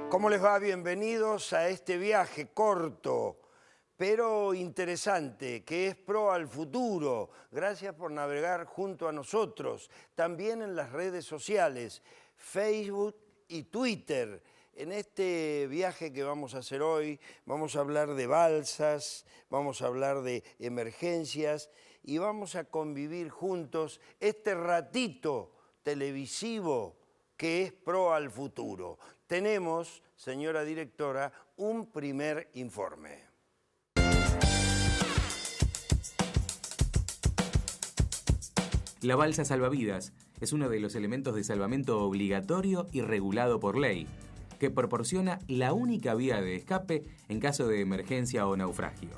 ¿Cómo les va? Bienvenidos a este viaje corto, pero interesante, que es Pro al Futuro. Gracias por navegar junto a nosotros, también en las redes sociales, Facebook y Twitter. En este viaje que vamos a hacer hoy, vamos a hablar de balsas, vamos a hablar de emergencias y vamos a convivir juntos este ratito televisivo que es Pro al Futuro. Tenemos, señora directora, un primer informe. La balsa salvavidas es uno de los elementos de salvamento obligatorio y regulado por ley, que proporciona la única vía de escape en caso de emergencia o naufragio.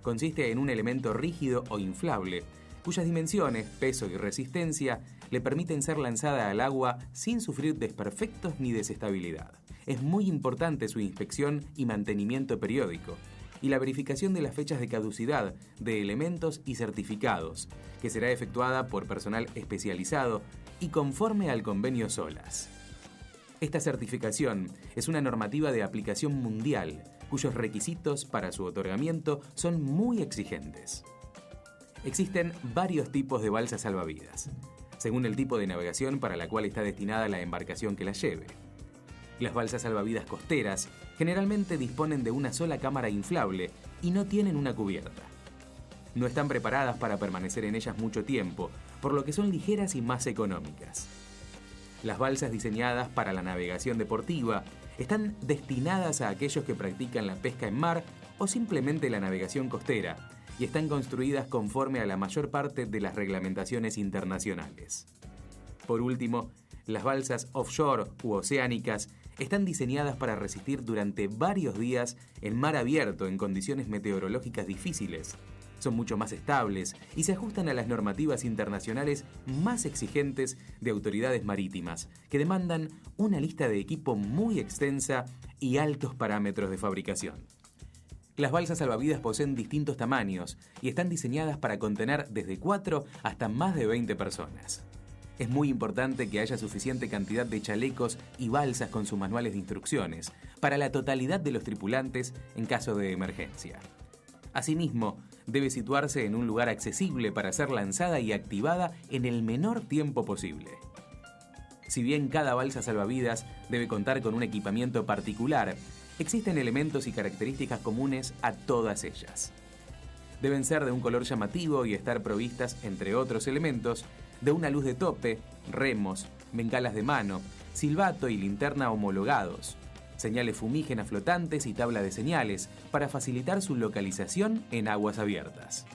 Consiste en un elemento rígido o inflable, cuyas dimensiones, peso y resistencia le permiten ser lanzada al agua sin sufrir desperfectos ni desestabilidad. Es muy importante su inspección y mantenimiento periódico, y la verificación de las fechas de caducidad de elementos y certificados, que será efectuada por personal especializado y conforme al convenio SOLAS. Esta certificación es una normativa de aplicación mundial, cuyos requisitos para su otorgamiento son muy exigentes. Existen varios tipos de balsas salvavidas, según el tipo de navegación para la cual está destinada la embarcación que la lleve. Las balsas salvavidas costeras generalmente disponen de una sola cámara inflable y no tienen una cubierta. No están preparadas para permanecer en ellas mucho tiempo, por lo que son ligeras y más económicas. Las balsas diseñadas para la navegación deportiva están destinadas a aquellos que practican la pesca en mar o simplemente la navegación costera, y están construidas conforme a la mayor parte de las reglamentaciones internacionales. Por último, las balsas offshore u oceánicas están diseñadas para resistir durante varios días en mar abierto en condiciones meteorológicas difíciles. Son mucho más estables y se ajustan a las normativas internacionales más exigentes de autoridades marítimas, que demandan una lista de equipo muy extensa y altos parámetros de fabricación. Las balsas salvavidas poseen distintos tamaños y están diseñadas para contener desde 4 hasta más de 20 personas. Es muy importante que haya suficiente cantidad de chalecos y balsas con sus manuales de instrucciones para la totalidad de los tripulantes en caso de emergencia. Asimismo, debe situarse en un lugar accesible para ser lanzada y activada en el menor tiempo posible. Si bien cada balsa salvavidas debe contar con un equipamiento particular, existen elementos y características comunes a todas ellas. Deben ser de un color llamativo y estar provistas, entre otros elementos, de una luz de tope, remos, bengalas de mano, silbato y linterna homologados, señales fumígenas flotantes y tabla de señales para facilitar su localización en aguas abiertas.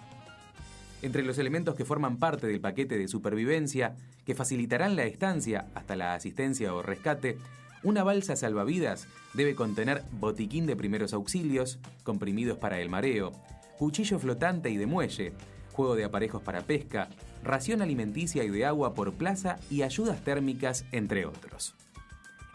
Entre los elementos que forman parte del paquete de supervivencia, que facilitarán la estancia hasta la asistencia o rescate, una balsa salvavidas debe contener botiquín de primeros auxilios, comprimidos para el mareo, cuchillo flotante y de muelle, juego de aparejos para pesca, ración alimenticia y de agua por plaza y ayudas térmicas, entre otros.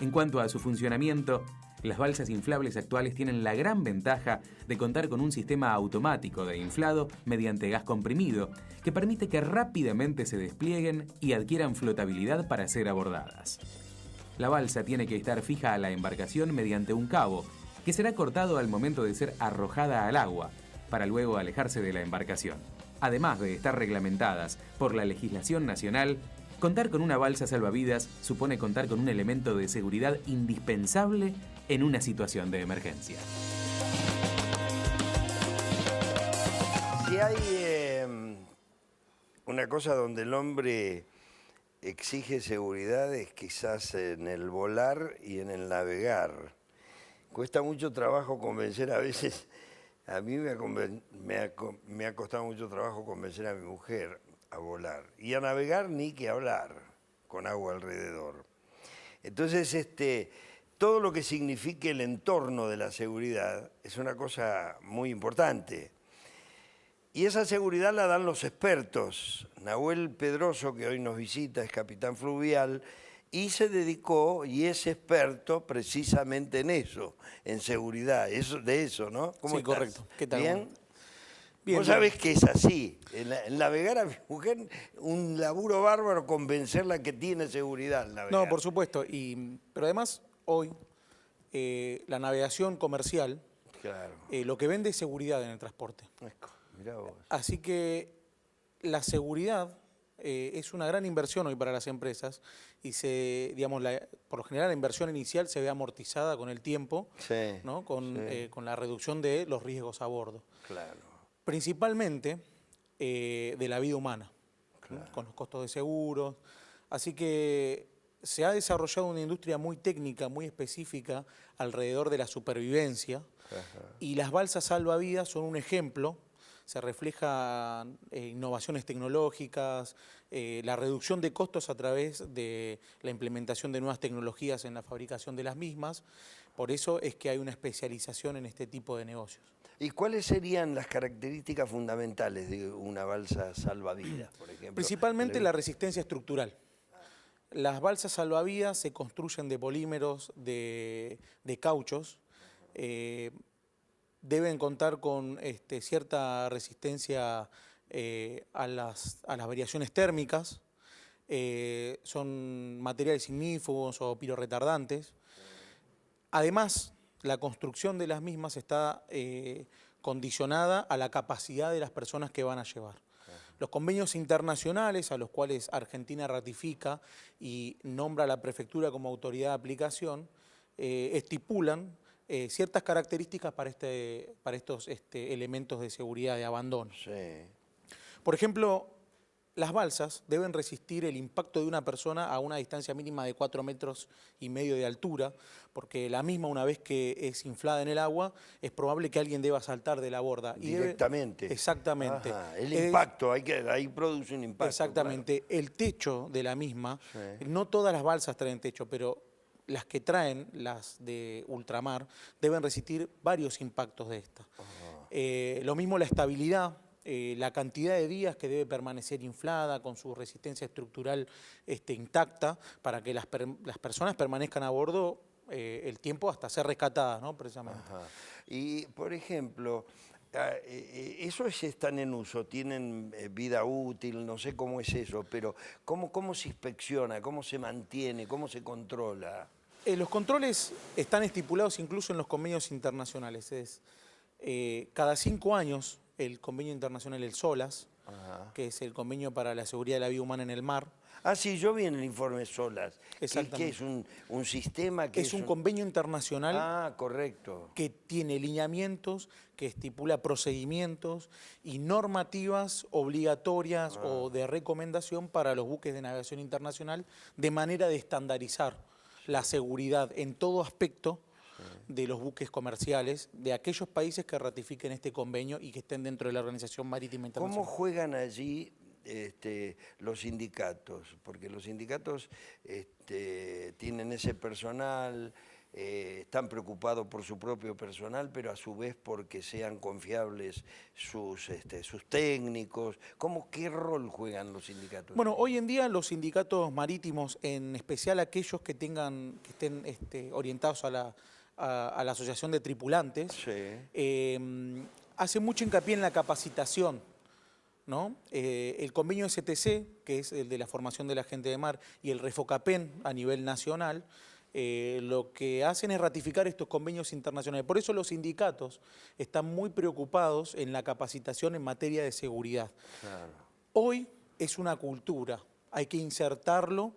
En cuanto a su funcionamiento, las balsas inflables actuales tienen la gran ventaja de contar con un sistema automático de inflado mediante gas comprimido que permite que rápidamente se desplieguen y adquieran flotabilidad para ser abordadas. La balsa tiene que estar fija a la embarcación mediante un cabo, que será cortado al momento de ser arrojada al agua, para luego alejarse de la embarcación. Además de estar reglamentadas por la legislación nacional, contar con una balsa salvavidas supone contar con un elemento de seguridad indispensable en una situación de emergencia. Si hay una cosa donde el hombre exige seguridad es quizás en el volar y en el navegar. Cuesta mucho trabajo convencer a veces, a mí me ha costado mucho trabajo convencer a mi mujer a volar. Y a navegar ni que hablar, con agua alrededor. Entonces, todo lo que signifique el entorno de la seguridad es una cosa muy importante. Y esa seguridad la dan los expertos. Nahuel Pedroso, que hoy nos visita, es capitán fluvial, y se dedicó y es experto precisamente en eso, en seguridad, de eso, ¿no? ¿Cómo estás? Correcto. ¿Qué tal? ¿Bien? Bien, vos sabés que es así. En navegar a mi mujer, un laburo bárbaro convencerla que tiene seguridad al navegar. No, por supuesto. Pero además, hoy la navegación comercial, Claro. lo que vende es seguridad en el transporte. Mirá vos. Así que la seguridad es una gran inversión hoy para las empresas y digamos, por lo general la inversión inicial se ve amortizada con el tiempo, Sí, ¿no? Con sí. la reducción de los riesgos a bordo. Claro. Principalmente de la vida humana, ¿no? Claro. Con los costos de seguros. Así que se ha desarrollado una industria muy técnica, muy específica alrededor de la supervivencia. Ajá. Y las balsas salvavidas son un ejemplo. Se reflejan innovaciones tecnológicas, la reducción de costos a través de la implementación de nuevas tecnologías en la fabricación de las mismas. Por eso es que hay una especialización en este tipo de negocios. ¿Y cuáles serían las características fundamentales de una balsa salvavidas, por ejemplo? Principalmente la resistencia estructural. Las balsas salvavidas se construyen de polímeros, de cauchos. Deben contar con cierta resistencia a las variaciones térmicas. Son materiales ignífugos o pirorretardantes. Además, la construcción de las mismas está condicionada a la capacidad de las personas que van a llevar. Los convenios internacionales a los cuales Argentina ratifica y nombra a la prefectura como autoridad de aplicación estipulan ciertas características para estos elementos de seguridad de abandono. Sí. Por ejemplo, las balsas deben resistir el impacto de una persona a una distancia mínima de 4,5 metros de altura, porque la misma, una vez que es inflada en el agua, es probable que alguien deba saltar de la borda. Directamente. Exactamente. Ajá. El impacto, ahí produce un impacto. Exactamente. Claro. El techo de la misma, Sí. no todas las balsas traen techo, pero las que traen, las de ultramar, deben resistir varios impactos de esta. Lo mismo la estabilidad. La cantidad de días que debe permanecer inflada con su resistencia estructural intacta para que las personas permanezcan a bordo el tiempo hasta ser rescatadas, ¿no? Precisamente. Ajá. Y, por ejemplo, esos están en uso, tienen vida útil, no sé cómo es eso, pero ¿cómo se inspecciona, cómo se mantiene, cómo se controla? Los controles están estipulados incluso en los convenios internacionales. Cada 5 años el convenio internacional, el SOLAS, Ajá. que es el convenio para la seguridad de la vida humana en el mar. Ah, sí, yo vi en el informe SOLAS. Exactamente. ¿Qué es un sistema? Es un convenio internacional. Ah, correcto. Que tiene lineamientos, que estipula procedimientos y normativas obligatorias o de recomendación para los buques de navegación internacional, de manera de estandarizar la seguridad en todo aspecto de los buques comerciales de aquellos países que ratifiquen este convenio y que estén dentro de la Organización Marítima Internacional. ¿Cómo juegan allí los sindicatos? Porque los sindicatos tienen ese personal, están preocupados por su propio personal, pero a su vez porque sean confiables sus técnicos. ¿Qué rol juegan los sindicatos? Bueno, hoy en día los sindicatos marítimos, en especial aquellos que estén orientados a la Asociación de Tripulantes, Sí. hace mucho hincapié en la capacitación, ¿no? El convenio STC, que es el de la formación de la gente de mar, y el Refocapen a nivel nacional, lo que hacen es ratificar estos convenios internacionales. Por eso los sindicatos están muy preocupados en la capacitación en materia de seguridad. Claro. Hoy es una cultura, hay que insertarlo.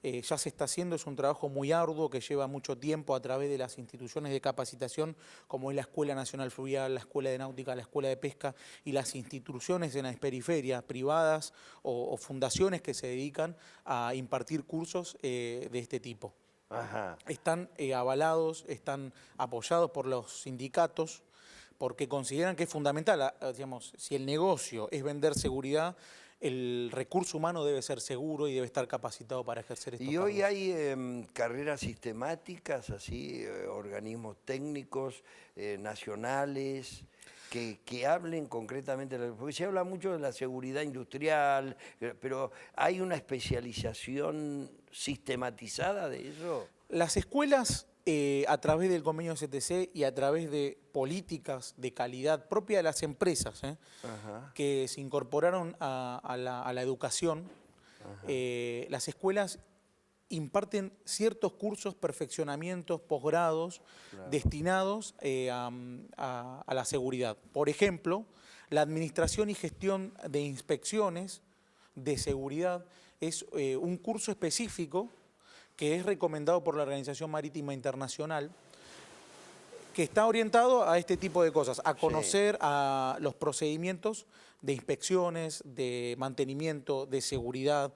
Ya se está haciendo, es un trabajo muy arduo que lleva mucho tiempo a través de las instituciones de capacitación, como es la Escuela Nacional Fluvial, la Escuela de Náutica, la Escuela de Pesca y las instituciones en las periferias, privadas o fundaciones que se dedican a impartir cursos de este tipo. Ajá. Están avalados, están apoyados por los sindicatos, porque consideran que es fundamental, digamos, si el negocio es vender seguridad, el recurso humano debe ser seguro y debe estar capacitado para ejercer estos Y hoy cargos. hay carreras sistemáticas, así, organismos técnicos nacionales que hablen concretamente, porque se habla mucho de la seguridad industrial, pero ¿hay una especialización sistematizada de eso? Las escuelas, a través del convenio STC y a través de políticas de calidad propia de las empresas, Ajá. que se incorporaron a la educación, las escuelas imparten ciertos cursos, perfeccionamientos, posgrados destinados a la seguridad. Por ejemplo, la administración y gestión de inspecciones de seguridad es un curso específico que es recomendado por la Organización Marítima Internacional, que está orientado a este tipo de cosas, a conocer a los procedimientos de inspecciones, de mantenimiento, de seguridad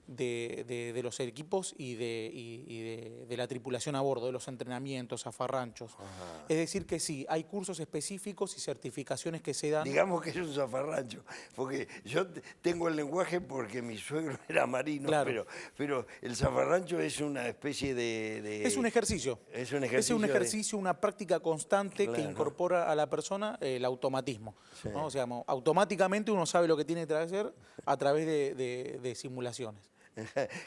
de los equipos y de la tripulación a bordo, de los entrenamientos, zafarranchos. Ajá. Es decir que sí, hay cursos específicos y certificaciones que se dan. Digamos que es un zafarrancho, porque yo tengo el lenguaje porque mi suegro era marino, Claro. pero el zafarrancho es una especie de... Es un ejercicio. Es un Es ejercicio. un ejercicio, una práctica constante que Claro. incorpora a la persona el automatismo. Sí. ¿no? O sea, automáticamente uno sabe lo que tiene que hacer a través de simulaciones.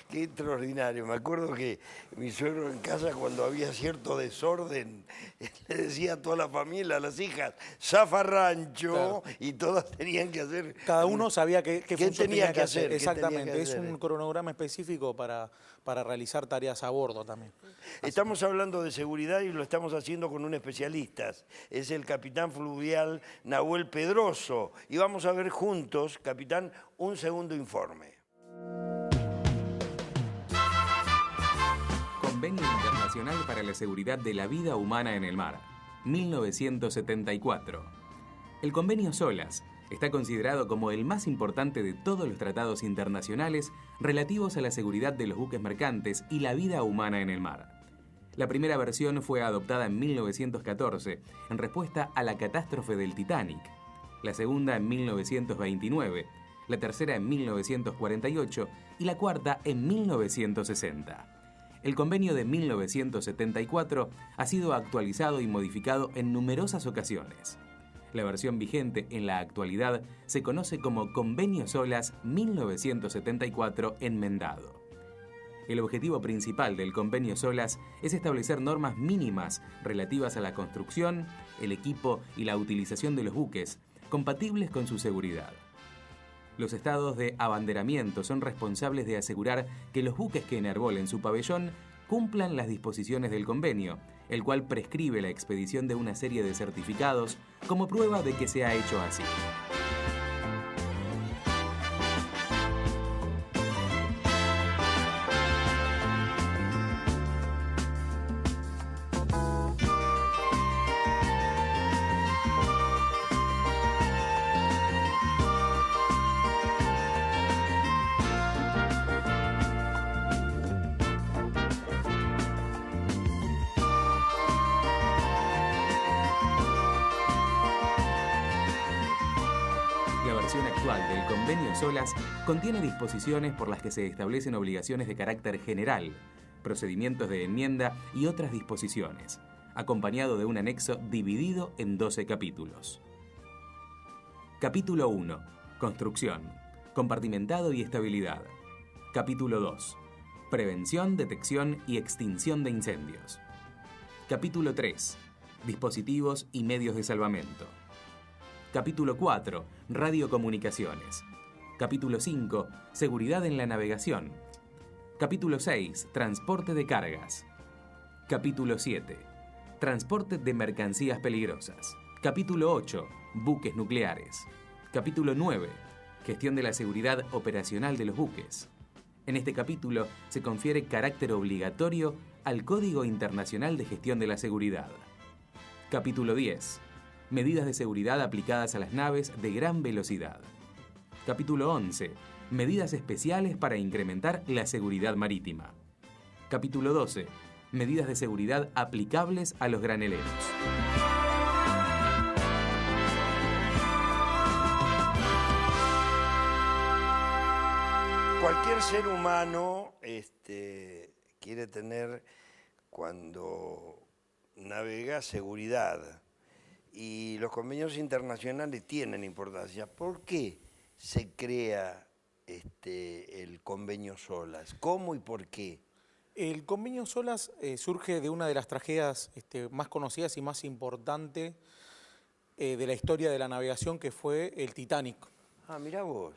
Qué extraordinario. Me acuerdo que mi suegro en casa, cuando había cierto desorden, le decía a toda la familia, a las hijas, zafarrancho, Claro. y todas tenían que hacer... Cada uno sabía qué función tenía que hacer, qué Exactamente, tenía que es hacer. un cronograma específico para realizar tareas a bordo también. Estamos hablando de seguridad y lo estamos haciendo con un especialista. Es el capitán fluvial Nahuel Pedroso. Y vamos a ver juntos, capitán, un segundo informe. Convenio Internacional para la Seguridad de la Vida Humana en el Mar, 1974. El Convenio SOLAS está considerado como el más importante de todos los tratados internacionales relativos a la seguridad de los buques mercantes y la vida humana en el mar. La primera versión fue adoptada en 1914 en respuesta a la catástrofe del Titanic, la segunda en 1929, la tercera en 1948 y la cuarta en 1960. El convenio de 1974 ha sido actualizado y modificado en numerosas ocasiones. La versión vigente en la actualidad se conoce como Convenio SOLAS 1974 enmendado. El objetivo principal del Convenio SOLAS es establecer normas mínimas relativas a la construcción, el equipo y la utilización de los buques, compatibles con su seguridad. Los estados de abanderamiento son responsables de asegurar que los buques que enarbolen su pabellón cumplan las disposiciones del convenio, el cual prescribe la expedición de una serie de certificados como prueba de que se ha hecho así. La versión actual del Convenio SOLAS contiene disposiciones por las que se establecen obligaciones de carácter general, procedimientos de enmienda y otras disposiciones, acompañado de un anexo dividido en 12 capítulos. Capítulo 1. Construcción, compartimentado y estabilidad. Capítulo 2. Prevención, detección y extinción de incendios. Capítulo 3. Dispositivos y medios de salvamento. Capítulo 4. Radiocomunicaciones. Capítulo 5. Seguridad en la navegación. Capítulo 6. Transporte de cargas. Capítulo 7. Transporte de mercancías peligrosas. Capítulo 8. Buques nucleares. Capítulo 9. Gestión de la seguridad operacional de los buques. En este capítulo se confiere carácter obligatorio al Código Internacional de Gestión de la Seguridad. Capítulo 10. Medidas de seguridad aplicadas a las naves de gran velocidad. Capítulo 11. Medidas especiales para incrementar la seguridad marítima. Capítulo 12. Medidas de seguridad aplicables a los graneleros. Cualquier ser humano quiere tener, cuando navega, seguridad. Y los convenios internacionales tienen importancia. ¿Por qué se crea el convenio SOLAS? ¿Cómo y por qué? El convenio SOLAS surge de una de las tragedias más conocidas y más importantes de la historia de la navegación, que fue el Titanic. Ah, mirá vos.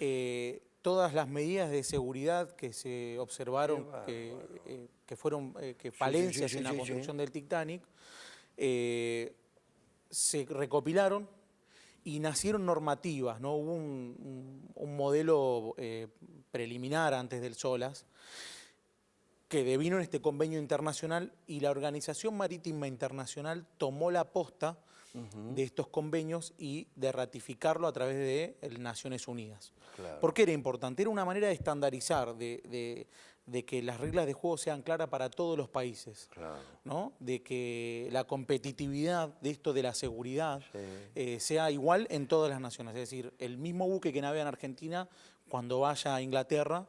todas las medidas de seguridad que se observaron, que fueron falencias en la construcción del Titanic, se recopilaron y nacieron normativas, ¿no? Hubo un modelo preliminar antes del SOLAS que devino en este convenio internacional, y la Organización Marítima Internacional tomó la posta de estos convenios y de ratificarlo a través de Naciones Unidas. Claro. ¿Por qué era importante? Era una manera de estandarizar, de que las reglas de juego sean claras para todos los países, Claro. ¿no? De que la competitividad de esto de la seguridad Sí. sea igual en todas las naciones. Es decir, el mismo buque que navega en Argentina, cuando vaya a Inglaterra,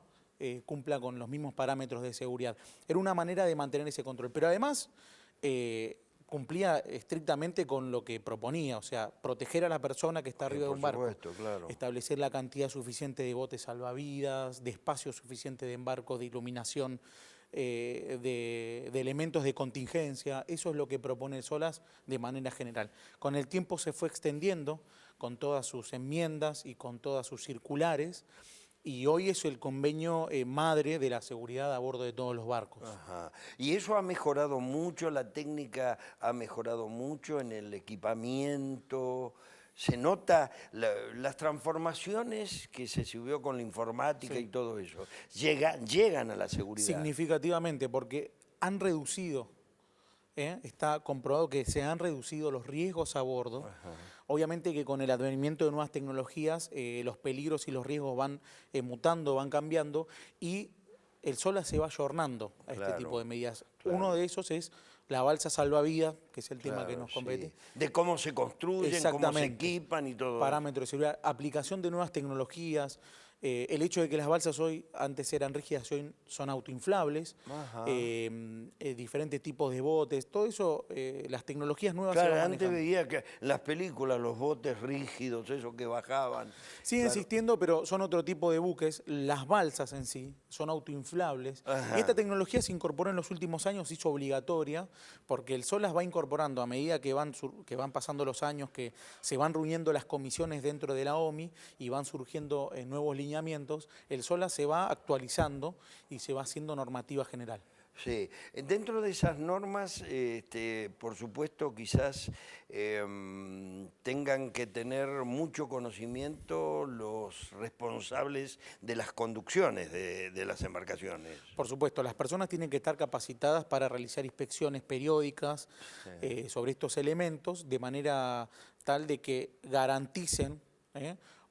cumpla con los mismos parámetros de seguridad. Era una manera de mantener ese control. Pero además cumplía estrictamente con lo que proponía, o sea, proteger a la persona que está arriba de un barco. Por supuesto, claro. Establecer la cantidad suficiente de botes salvavidas, de espacio suficiente de embarco, de iluminación, de elementos de contingencia. Eso es lo que propone el SOLAS de manera general. Con el tiempo se fue extendiendo con todas sus enmiendas y con todas sus circulares, y hoy es el convenio madre de la seguridad a bordo de todos los barcos. Ajá. Y eso ha mejorado mucho, la técnica ha mejorado mucho en el equipamiento. Se nota las transformaciones que se subió con la informática y todo eso. Llegan a la seguridad. Significativamente, porque han reducido, está comprobado que se han reducido los riesgos a bordo. Ajá. Obviamente que con el advenimiento de nuevas tecnologías, los peligros y los riesgos van mutando, van cambiando, y el SOLAS se va ayornando a este tipo de medidas. Claro. Uno de esos es la balsa salvavidas, que es el tema que nos compete. Sí. De cómo se construyen, cómo se equipan y todo. Parámetros de seguridad, aplicación de nuevas tecnologías, el hecho de que las balsas hoy antes eran rígidas y hoy son autoinflables, diferentes tipos de botes, todo eso, las tecnologías nuevas se Claro, van antes manejando. veía que en las películas los botes rígidos, esos que bajaban. Siguen Claro. existiendo, pero son otro tipo de buques. Las balsas en sí son autoinflables. Ajá. Y esta tecnología se incorporó en los últimos años, se hizo obligatoria, porque el SOLAS va incorporando a medida que van pasando los años, que se van reuniendo las comisiones dentro de la OMI y van surgiendo nuevos lineamientos, el SOLAS se va actualizando y se va haciendo normativa general. Sí, dentro de esas normas, por supuesto, quizás tengan que tener mucho conocimiento los responsables de las conducciones de las embarcaciones. Por supuesto, las personas tienen que estar capacitadas para realizar inspecciones periódicas sobre estos elementos, de manera tal de que garanticen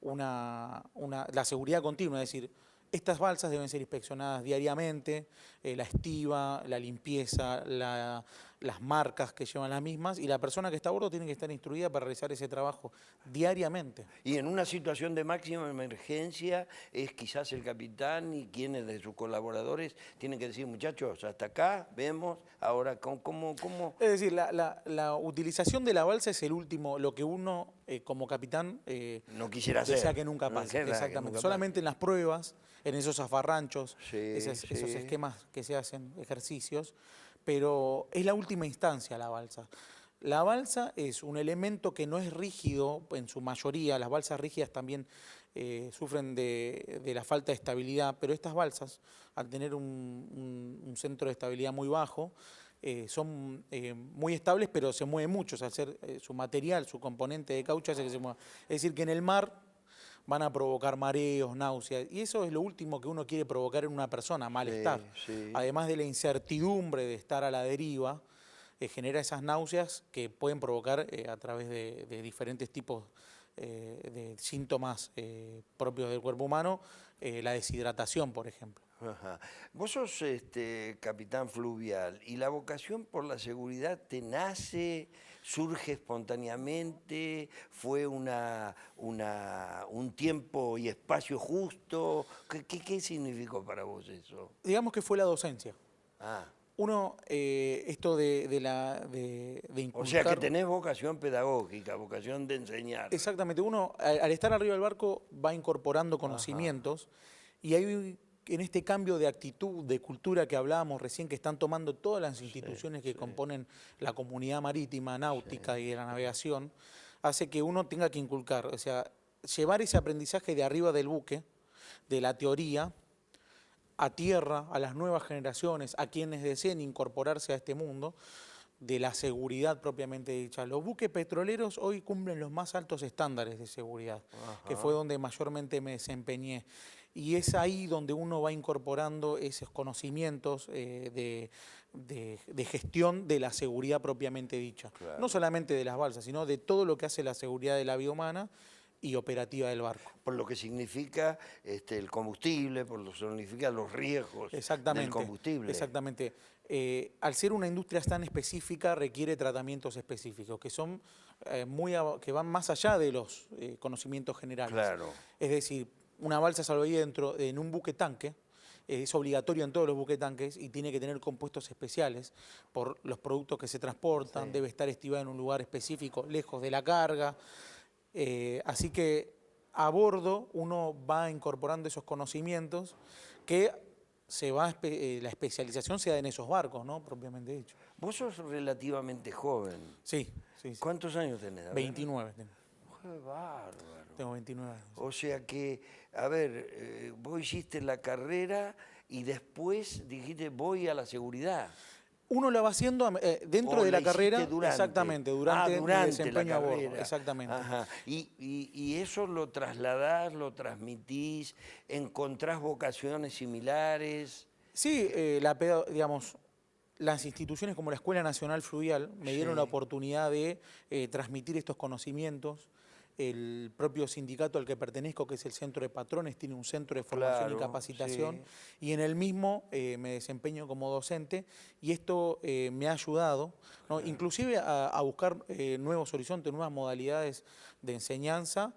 la seguridad continua, es decir, estas balsas deben ser inspeccionadas diariamente, la estiva, la limpieza, las marcas que llevan las mismas, y la persona que está a bordo tiene que estar instruida para realizar ese trabajo diariamente. Y en una situación de máxima emergencia es quizás el capitán y quienes de sus colaboradores tienen que decir, muchachos, hasta acá, vemos, ahora, ¿cómo? Es decir, la utilización de la balsa es el último, lo que uno como capitán No quisiera hacer. desea que nunca No pase. quisiera que Exactamente. nunca Solamente en las pruebas, en esos zafarranchos, esos Sí. esquemas que se hacen, ejercicios, pero es la última instancia la balsa. La balsa es un elemento que no es rígido en su mayoría, las balsas rígidas también sufren de la falta de estabilidad, pero estas balsas, al tener un centro de estabilidad muy bajo, son muy estables, pero se mueven mucho, al ser su material, su componente de caucho hace que se mueva. Es decir, que en el mar van a provocar mareos, náuseas, y eso es lo último que uno quiere provocar en una persona, malestar. Sí. Además de la incertidumbre de estar a la deriva, genera esas náuseas que pueden provocar a través de diferentes tipos de síntomas propios del cuerpo humano, la deshidratación, por ejemplo. Ajá. Vos sos capitán fluvial y la vocación por la seguridad te nace, surge espontáneamente, fue un tiempo y espacio justo. ¿Qué significó para vos eso? Digamos que fue la docencia. Ah. Uno, esto de inculcar... O sea que tenés vocación pedagógica, vocación de enseñar. Exactamente, uno al estar arriba del barco va incorporando conocimientos y hay en este cambio de actitud, de cultura que hablábamos recién, que están tomando todas las instituciones que componen la comunidad marítima, náutica y de la navegación, hace que uno tenga que inculcar, o sea, llevar ese aprendizaje de arriba del buque de la teoría a tierra, a las nuevas generaciones, a quienes deseen incorporarse a este mundo, de la seguridad propiamente dicha. Los buques petroleros hoy cumplen los más altos estándares de seguridad, que fue donde mayormente me desempeñé. Y es ahí donde uno va incorporando esos conocimientos de gestión de la seguridad propiamente dicha. Claro. No solamente de las balsas, sino de todo lo que hace la seguridad de la vida humana y operativa del barco. Por lo que significa el combustible, por lo que significa los riesgos del combustible. Exactamente. Al ser una industria tan específica, requiere tratamientos específicos, que son que van más allá de los conocimientos generales. Claro. Es decir, una balsa salvavidas en un buque tanque es obligatorio en todos los buquetanques y tiene que tener compuestos especiales por los productos que se transportan, Sí. debe estar estivada en un lugar específico, lejos de la carga. Así que a bordo uno va incorporando esos conocimientos que la especialización se da en esos barcos, ¿no? Propiamente dicho. Vos sos relativamente joven. Sí, sí. ¿Cuántos años tenés? A ver. 29 tengo. ¡Qué bárbaro! Tengo 29 años. O sea que, a ver, vos hiciste la carrera y después dijiste voy a la seguridad. Uno la va haciendo dentro de la carrera, durante. exactamente, durante durante el desempeño la a bordo, carrera. exactamente. Ajá. Y eso lo trasladás, lo transmitís, encontrás vocaciones similares. Sí, digamos, las instituciones como la Escuela Nacional Fluvial me dieron la oportunidad de transmitir estos conocimientos. El propio sindicato al que pertenezco, que es el Centro de Patrones, tiene un centro de formación y capacitación, y en el mismo me desempeño como docente, y esto me ha ayudado, ¿no? Inclusive a buscar nuevos horizontes, nuevas modalidades de enseñanza,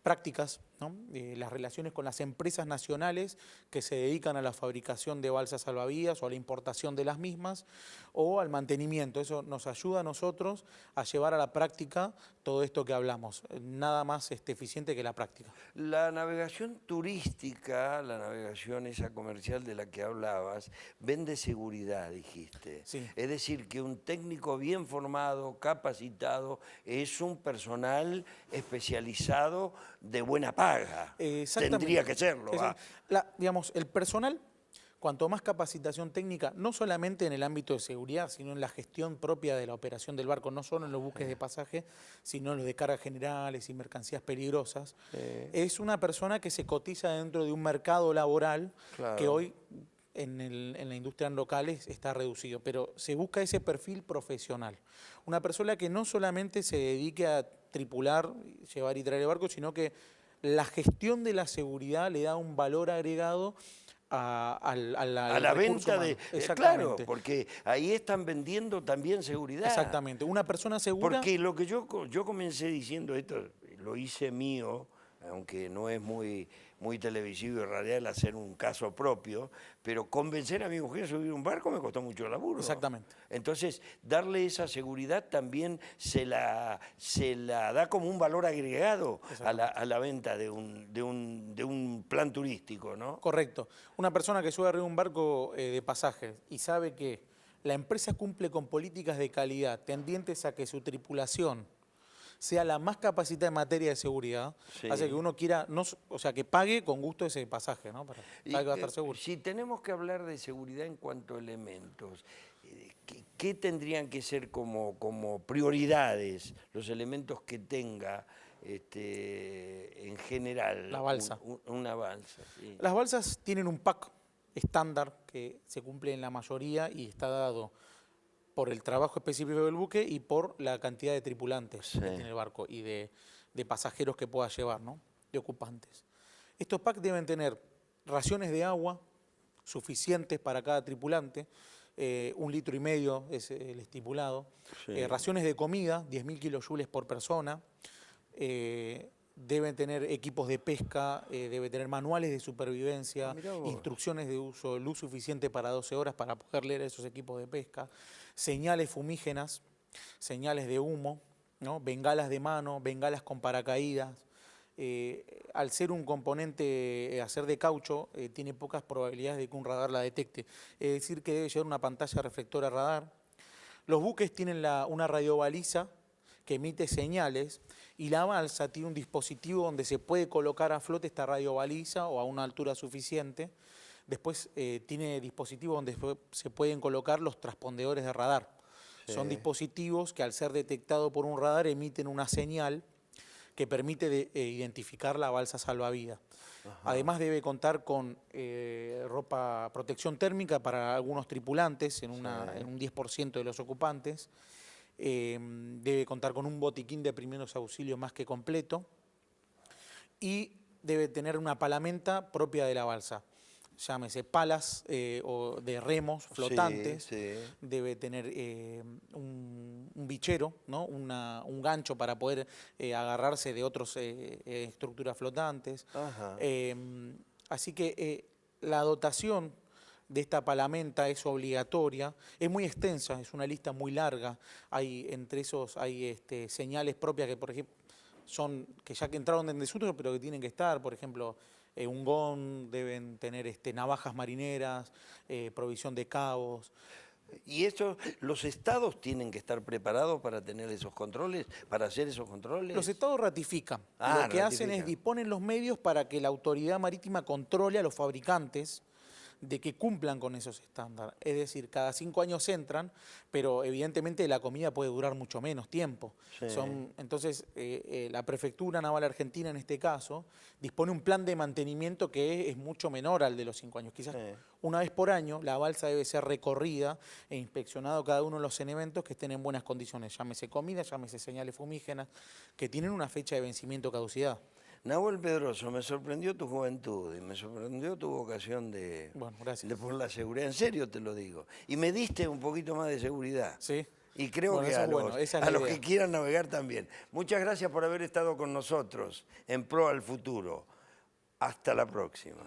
prácticas, ¿no? Las relaciones con las empresas nacionales que se dedican a la fabricación de balsas salvavidas o a la importación de las mismas o al mantenimiento. Eso nos ayuda a nosotros a llevar a la práctica todo esto que hablamos. Nada más eficiente que la práctica. La navegación turística, la navegación esa comercial de la que hablabas, vende seguridad, dijiste. Sí. Es decir, que un técnico bien formado, capacitado, es un personal especializado de buena paga. Exactamente. Tendría que serlo. Digamos, el personal, cuanto más capacitación técnica, no solamente en el ámbito de seguridad, sino en la gestión propia de la operación del barco, no solo en los buques de pasaje, sino en los de cargas generales y mercancías peligrosas, es una persona que se cotiza dentro de un mercado laboral que hoy en la industria en locales está reducido, pero se busca ese perfil profesional. Una persona que no solamente se dedique a tripular, llevar y traer el barco, sino que la gestión de la seguridad le da un valor agregado a la venta de... claro, porque ahí están vendiendo también seguridad. Exactamente, una persona segura... Porque lo que yo comencé diciendo, esto lo hice mío, aunque no es muy televisivo y radial hacer un caso propio, pero convencer a mi mujer a subir un barco me costó mucho laburo. Exactamente. Entonces, darle esa seguridad también se la da como un valor agregado a la venta de un plan turístico, ¿no? Correcto. Una persona que sube arriba de un barco de pasajes y sabe que la empresa cumple con políticas de calidad tendientes a que su tripulación sea la más capacitada en materia de seguridad, hace que uno quiera, que pague con gusto ese pasaje, ¿no? Para que va a estar seguro. Si tenemos que hablar de seguridad en cuanto a elementos, ¿qué tendrían que ser como prioridades los elementos que tenga en general la balsa? Una balsa. Sí. Las balsas tienen un pack estándar que se cumple en la mayoría y está dado por el trabajo específico del buque y por la cantidad de tripulantes que tiene el barco y de pasajeros que pueda llevar, ¿no? De ocupantes. Estos packs deben tener raciones de agua suficientes para cada tripulante, 1,5 litros es el estipulado, raciones de comida, 10.000 kilojoules por persona, deben tener equipos de pesca, debe tener manuales de supervivencia, instrucciones de uso, luz suficiente para 12 horas para poder leer esos equipos de pesca, señales fumígenas, señales de humo, ¿no? Bengalas de mano, bengalas con paracaídas. Al ser un componente a ser de caucho, tiene pocas probabilidades de que un radar la detecte. Es decir, que debe llevar una pantalla reflectora radar. Los buques tienen una radiobaliza que emite señales, y la balsa tiene un dispositivo donde se puede colocar a flote esta radiobaliza o a una altura suficiente. Después tiene dispositivos donde se pueden colocar los transpondedores de radar. Sí. Son dispositivos que al ser detectados por un radar emiten una señal que permite identificar la balsa salvavidas. Además debe contar con protección térmica para algunos tripulantes, en un 10% de los ocupantes. Debe contar con un botiquín de primeros auxilios más que completo. Y debe tener una palamenta propia de la balsa. Llámese palas o de remos flotantes, debe tener un bichero, ¿no? un gancho para poder agarrarse de otras estructuras flotantes. Así que la dotación de esta palamenta es obligatoria, es muy extensa, es una lista muy larga. Entre esos hay señales propias que, por ejemplo, que ya que entraron en desuso, pero que tienen que estar, por ejemplo, un GON, deben tener navajas marineras, provisión de cabos. ¿Y eso, los estados tienen que estar preparados para tener esos controles, para hacer esos controles? Los estados ratifican. Lo que hacen es disponen los medios para que la autoridad marítima controle a los fabricantes de que cumplan con esos estándares. Es decir, cada 5 años entran, pero evidentemente la comida puede durar mucho menos tiempo. Sí. Entonces, la Prefectura Naval Argentina, en este caso, dispone un plan de mantenimiento que es mucho menor al de los 5 años. Quizás una vez por año la balsa debe ser recorrida e inspeccionado cada uno de los elementos que estén en buenas condiciones. Llámese comida, llámese señales fumígenas, que tienen una fecha de vencimiento o caducidad. Nahuel Pedroso, me sorprendió tu juventud y me sorprendió tu vocación por la seguridad. En serio te lo digo. Y me diste un poquito más de seguridad. Sí. Y creo que a los que quieran navegar también. Muchas gracias por haber estado con nosotros en Pro al Futuro. Hasta la próxima.